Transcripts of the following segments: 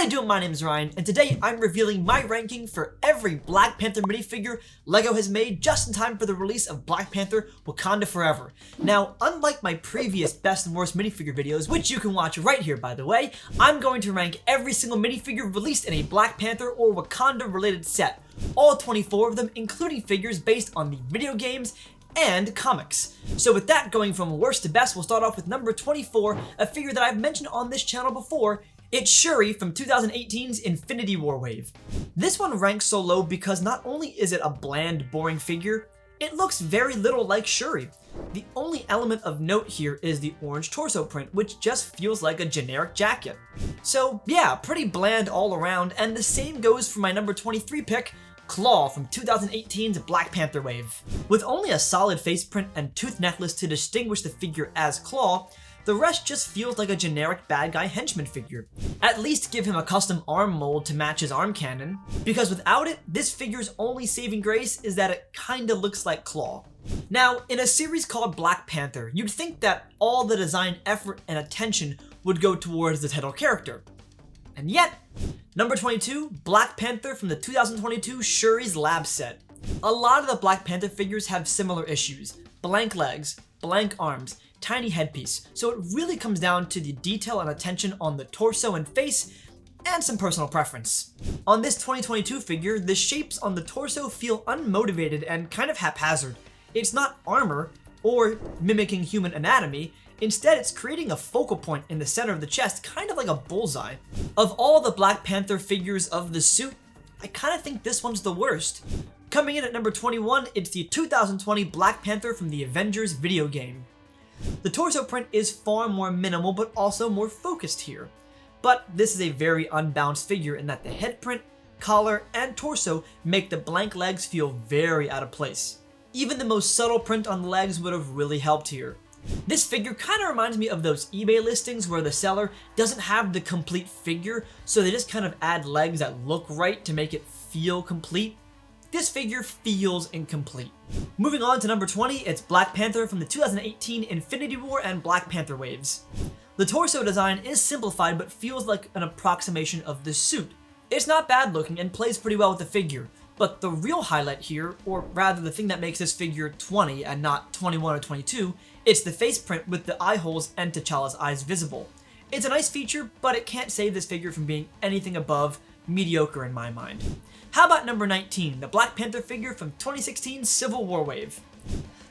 How you doing? My name is Ryan, and today I'm revealing my ranking for every Black Panther minifigure LEGO has made just in time for the release of Black Panther Wakanda Forever. Now, unlike my previous best and worst minifigure videos, which you can watch right here by the way, I'm going to rank every single minifigure released in a Black Panther or Wakanda related set. All 24 of them, including figures based on the video games and comics. So with that going from worst to best, we'll start off with number 24, a figure that I've mentioned on this channel before. It's Shuri from 2018's Infinity War wave. This one ranks so low because not only is it a bland, boring figure, it looks very little like Shuri. The only element of note here is the orange torso print, which just feels like a generic jacket. So yeah, pretty bland all around, and the same goes for my number 23 pick, Claw from 2018's Black Panther wave. With only a solid face print and tooth necklace to distinguish the figure as Claw, the rest just feels like a generic bad guy henchman figure. At least give him a custom arm mold to match his arm cannon, because without it, this figure's only saving grace is that it kinda looks like Claw. Now, in a series called Black Panther, you'd think that all the design effort and attention would go towards the title character. And yet, number 22, Black Panther from the 2022 Shuri's Lab set. A lot of the Black Panther figures have similar issues: blank legs, blank arms, tiny headpiece, so it really comes down to the detail and attention on the torso and face, and some personal preference. On this 2022 figure, the shapes on the torso feel unmotivated and kind of haphazard. It's not armor or mimicking human anatomy. Instead, it's creating a focal point in the center of the chest, kind of like a bullseye. Of all the Black Panther figures of the suit, I kind of think this one's the worst. Coming in at number 21, it's the 2020 Black Panther from the Avengers video game. The torso print is far more minimal, but also more focused here. But this is a very unbalanced figure in that the head print, collar, and torso make the blank legs feel very out of place. Even the most subtle print on the legs would have really helped here. This figure kind of reminds me of those eBay listings where the seller doesn't have the complete figure, so they just kind of add legs that look right to make it feel complete. This figure feels incomplete. Moving on to number 20, it's Black Panther from the 2018 Infinity War and Black Panther waves. The torso design is simplified but feels like an approximation of the suit. It's not bad looking and plays pretty well with the figure, but the real highlight here, or rather the thing that makes this figure 20 and not 21 or 22, it's the face print with the eye holes and T'Challa's eyes visible. It's a nice feature, but it can't save this figure from being anything above mediocre in my mind. How about number 19, the Black Panther figure from 2016's Civil War wave?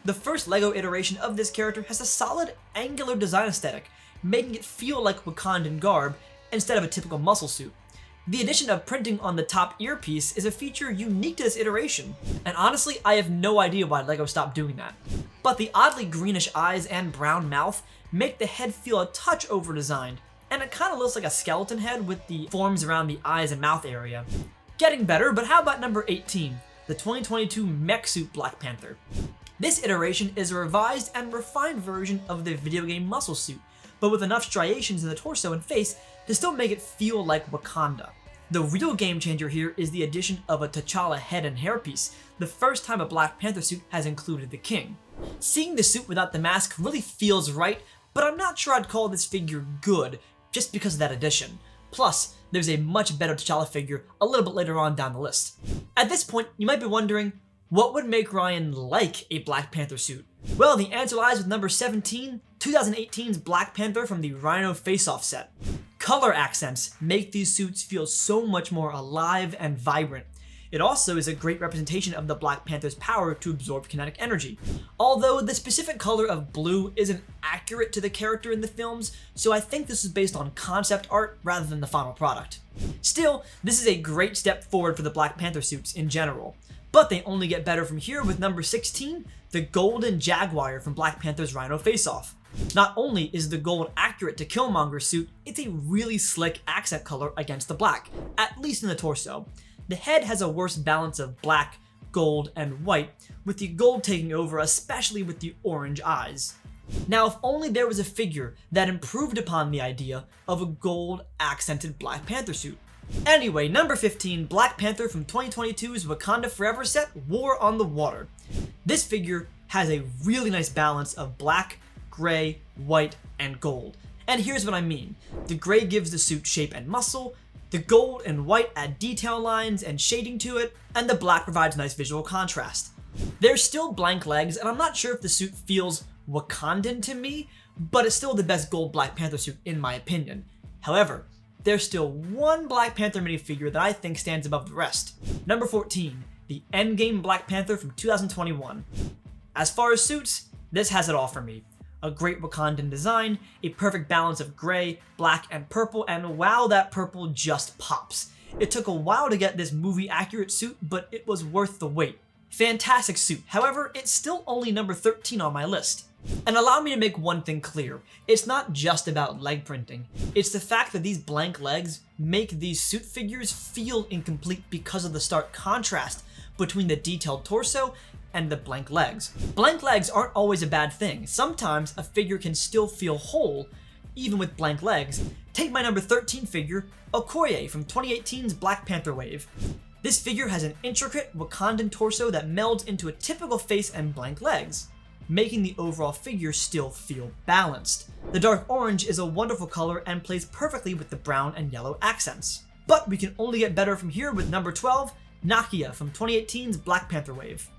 The first LEGO iteration of this character has a solid angular design aesthetic, making it feel like Wakandan garb instead of a typical muscle suit. The addition of printing on the top earpiece is a feature unique to this iteration, and honestly, I have no idea why LEGO stopped doing that. But the oddly greenish eyes and brown mouth make the head feel a touch over-designed, and it kind of looks like a skeleton head with the forms around the eyes and mouth area. Getting better, but how about number 18, the 2022 mech suit Black Panther? This iteration is a revised and refined version of the video game muscle suit, but with enough striations in the torso and face to still make it feel like Wakanda. The real game changer here is the addition of a T'Challa head and hairpiece, the first time a Black Panther suit has included the king. Seeing the suit without the mask really feels right, but I'm not sure I'd call this figure good just because of that addition. Plus, there's a much better T'Challa figure a little bit later on down the list. At this point, you might be wondering, what would make Ryan like a Black Panther suit? Well, the answer lies with number 17, 2018's Black Panther from the Rhino Face-Off set. Color accents make these suits feel so much more alive and vibrant. It also is a great representation of the Black Panther's power to absorb kinetic energy. Although the specific color of blue isn't accurate to the character in the films, so I think this is based on concept art rather than the final product. Still, this is a great step forward for the Black Panther suits in general. But they only get better from here with number 16, the Golden Jaguar from Black Panther's Rhino Face-Off. Not only is the gold accurate to Killmonger's suit, it's a really slick accent color against the black, at least in the torso. The head has a worse balance of black, gold, and white, with the gold taking over, especially with the orange eyes. Now, if only there was a figure that improved upon the idea of a gold accented Black Panther suit. Anyway, number 15, Black Panther from 2022's Wakanda Forever set, War on the Water. This figure has a really nice balance of black, gray, white, and gold. And here's what I mean. The gray gives the suit shape and muscle, The gold and white add detail lines and shading to it, and the black provides nice visual contrast. There's still blank legs, and I'm not sure if the suit feels Wakandan to me, but it's still the best gold Black Panther suit in my opinion. However, there's still one Black Panther minifigure that I think stands above the rest. Number 14, the Endgame Black Panther from 2021. As far as suits, this has it all for me. A great Wakandan design, a perfect balance of gray, black, and purple, and wow, that purple just pops. It took a while to get this movie-accurate suit, but it was worth the wait. Fantastic suit, however, it's still only number 13 on my list. And allow me to make one thing clear, it's not just about leg printing. It's the fact that these blank legs make these suit figures feel incomplete because of the stark contrast between the detailed torso and the blank legs. Blank legs aren't always a bad thing. Sometimes a figure can still feel whole, even with blank legs. Take my number 13 figure, Okoye from 2018's Black Panther Wave. This figure has an intricate Wakandan torso that melds into a typical face and blank legs, making the overall figure still feel balanced. The dark orange is a wonderful color and plays perfectly with the brown and yellow accents. But we can only get better from here with number 12, Nakia from 2018's Black Panther Wave.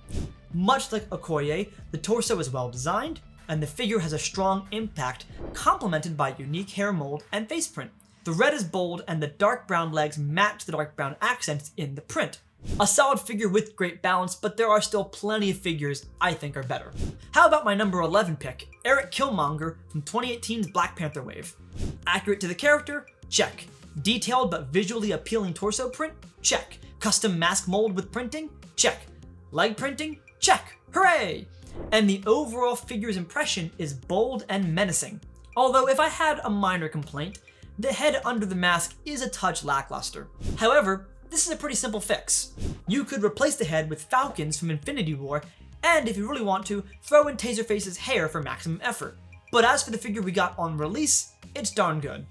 Much like Okoye, the torso is well designed, and the figure has a strong impact complemented by unique hair mold and face print. The red is bold and the dark brown legs match the dark brown accents in the print. A solid figure with great balance, but there are still plenty of figures I think are better. How about my number 11 pick, Eric Killmonger from 2018's Black Panther Wave? Accurate to the character? Check. Detailed but visually appealing torso print? Check. Custom mask mold with printing? Check. Leg printing? Check. Hooray! And the overall figure's impression is bold and menacing. Although if I had a minor complaint, the head under the mask is a touch lackluster. However, this is a pretty simple fix. You could replace the head with Falcons from Infinity War, and if you really want to, throw in Taserface's hair for maximum effort. But as for the figure we got on release, it's darn good.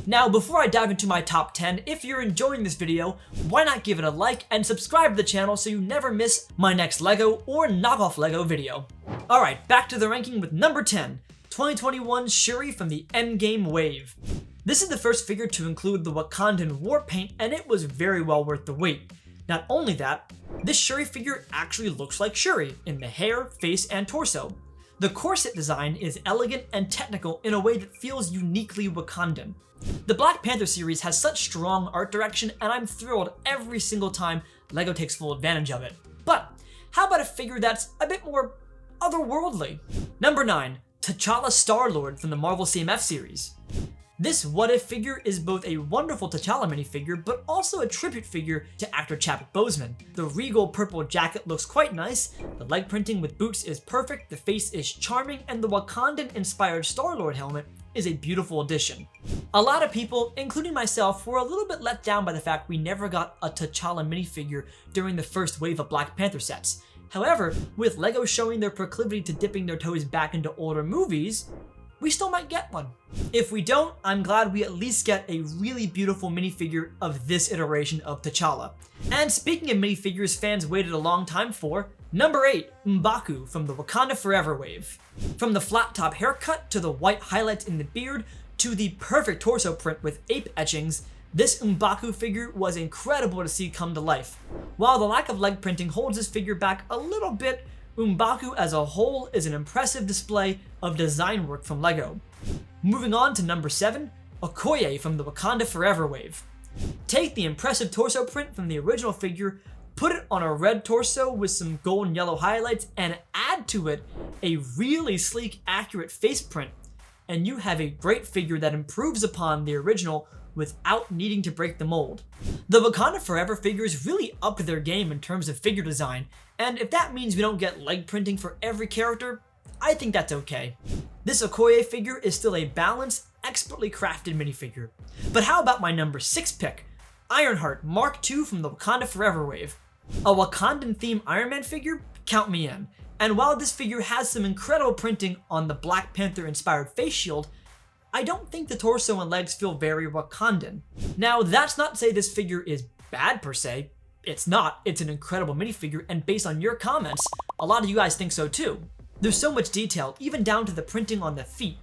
Now, before I dive into my top 10, if you're enjoying this video, why not give it a like and subscribe to the channel so you never miss my next LEGO or knockoff LEGO video. Alright, back to the ranking with number 10, 2021 Shuri from the Endgame Wave. This is the first figure to include the Wakandan war paint, and it was very well worth the wait. Not only that, this Shuri figure actually looks like Shuri in the hair, face, and torso. The corset design is elegant and technical in a way that feels uniquely Wakandan. The Black Panther series has such strong art direction, and I'm thrilled every single time LEGO takes full advantage of it. But how about a figure that's a bit more otherworldly? Number 9, T'Challa Star-Lord from the Marvel CMF series. This what-if figure is both a wonderful T'Challa minifigure, but also a tribute figure to actor Chadwick Boseman. The regal purple jacket looks quite nice, the leg printing with boots is perfect, the face is charming, and the Wakandan-inspired Star-Lord helmet is a beautiful addition. A lot of people, including myself, were a little bit let down by the fact we never got a T'Challa minifigure during the first wave of Black Panther sets. However, with LEGO showing their proclivity to dipping their toes back into older movies, we still might get one. If we don't, I'm glad we at least get a really beautiful minifigure of this iteration of T'Challa. And speaking of minifigures fans waited a long time for, number 8, M'Baku from the Wakanda Forever wave. From the flat top haircut to the white highlights in the beard to the perfect torso print with ape etchings, this M'Baku figure was incredible to see come to life. While the lack of leg printing holds this figure back a little bit, M'Baku as a whole is an impressive display of design work from LEGO. Moving on to number 7, Okoye from the Wakanda Forever wave. Take the impressive torso print from the original figure, put it on a red torso with some gold and yellow highlights, and add to it a really sleek, accurate face print, and you have a great figure that improves upon the original without needing to break the mold. The Wakanda Forever figures really upped their game in terms of figure design, and if that means we don't get leg printing for every character, I think that's okay. This Okoye figure is still a balanced, expertly crafted minifigure. But how about my number 6 pick, Ironheart Mark II from the Wakanda Forever wave? A Wakandan-themed Iron Man figure? Count me in. And while this figure has some incredible printing on the Black Panther-inspired face shield, I don't think the torso and legs feel very Wakandan. Now, that's not to say this figure is bad per se. It's not. It's an incredible minifigure, and based on your comments, a lot of you guys think so too. There's so much detail, even down to the printing on the feet.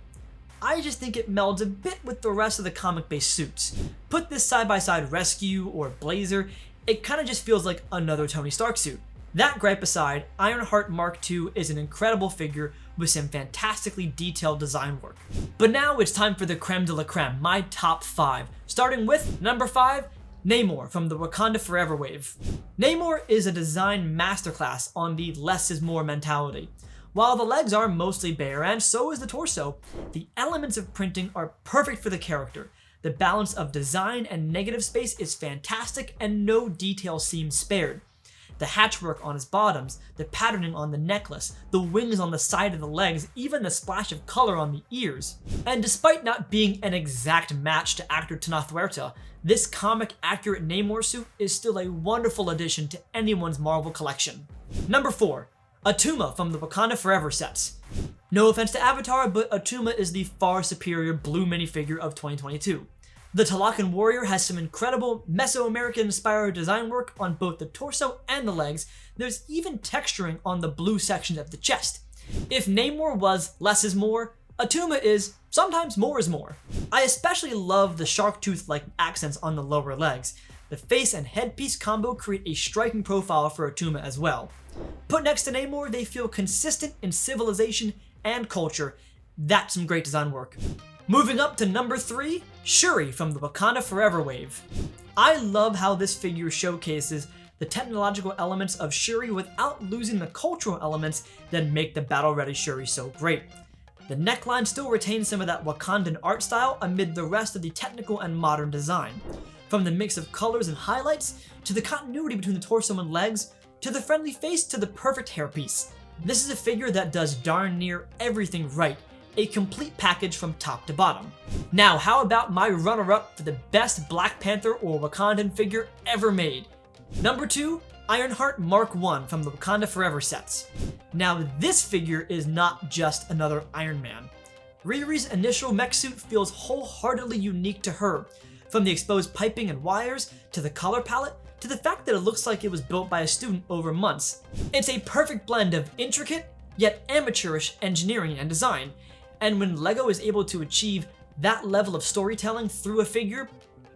I just think it melds a bit with the rest of the comic-based suits. Put this side-by-side Rescue or Blazer, it kind of just feels like another Tony Stark suit. That gripe aside, Ironheart Mark II is an incredible figure with some fantastically detailed design work. But now it's time for the creme de la creme, my top 5. Starting with number 5, Namor from the Wakanda Forever wave. Namor is a design masterclass on the less is more mentality. While the legs are mostly bare and so is the torso, the elements of printing are perfect for the character. The balance of design and negative space is fantastic and no detail seems spared. The hatchwork on his bottoms, the patterning on the necklace, the wings on the side of the legs, even the splash of color on the ears. And despite not being an exact match to actor Tenoch Huerta, this comic-accurate Namor suit is still a wonderful addition to anyone's Marvel collection. Number 4. Attuma from the Wakanda Forever sets. No offense to Avatar, but Attuma is the far superior blue minifigure of 2022. The Talakan warrior has some incredible Mesoamerican-inspired design work on both the torso and the legs. There's even texturing on the blue section of the chest. If Namor was less is more, Attuma is sometimes more is more. I especially love the shark tooth-like accents on the lower legs. The face and headpiece combo create a striking profile for Attuma as well. Put next to Namor, they feel consistent in civilization and culture. That's some great design work. Moving up to number 3, Shuri from the Wakanda Forever wave. I love how this figure showcases the technological elements of Shuri without losing the cultural elements that make the battle-ready Shuri so great. The neckline still retains some of that Wakandan art style amid the rest of the technical and modern design. From the mix of colors and highlights, to the continuity between the torso and legs, to the friendly face to the perfect hairpiece. This is a figure that does darn near everything right. A complete package from top to bottom. Now, how about my runner-up for the best Black Panther or Wakandan figure ever made? Number 2, Ironheart Mark I from the Wakanda Forever sets. Now, this figure is not just another Iron Man. Riri's initial mech suit feels wholeheartedly unique to her, from the exposed piping and wires, to the color palette, to the fact that it looks like it was built by a student over months. It's a perfect blend of intricate, yet amateurish engineering and design. And when LEGO is able to achieve that level of storytelling through a figure,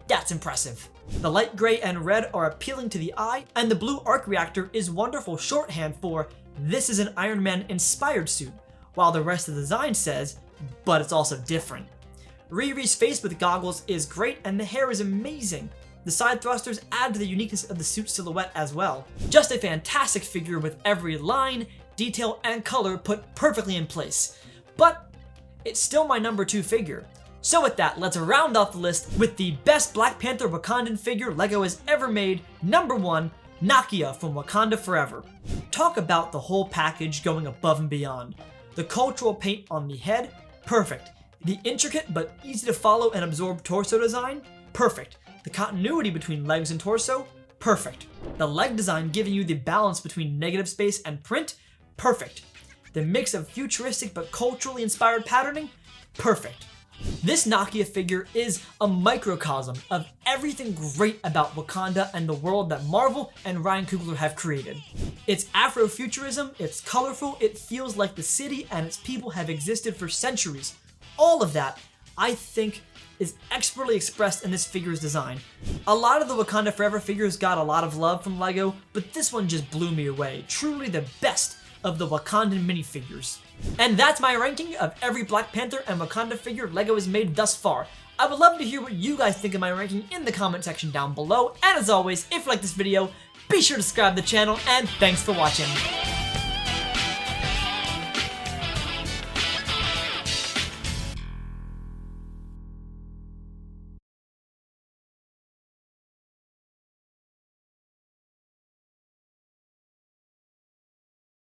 that's impressive. The light gray and red are appealing to the eye, and the blue arc reactor is wonderful shorthand for this is an Iron Man inspired suit, while the rest of the design says, but it's also different. Riri's face with goggles is great and the hair is amazing. The side thrusters add to the uniqueness of the suit silhouette as well. Just a fantastic figure with every line, detail, and color put perfectly in place. But it's still my number 2 figure. So with that, let's round off the list with the best Black Panther Wakandan figure LEGO has ever made. Number 1, Nakia from Wakanda Forever. Talk about the whole package going above and beyond. The cultural paint on the head, perfect. The intricate but easy to follow and absorb torso design, perfect. The continuity between legs and torso, perfect. The leg design giving you the balance between negative space and print, perfect. The mix of futuristic but culturally inspired patterning, perfect. This Nakia figure is a microcosm of everything great about Wakanda and the world that Marvel and Ryan Coogler have created. It's Afrofuturism, it's colorful, it feels like the city and its people have existed for centuries. All of that, I think, is expertly expressed in this figure's design. A lot of the Wakanda Forever figures got a lot of love from LEGO, but this one just blew me away. Truly the best of the Wakandan minifigures. And that's my ranking of every Black Panther and Wakanda figure LEGO has made thus far. I would love to hear what you guys think of my ranking in the comment section down below, and as always, if you like this video, be sure to subscribe to the channel, and thanks for watching.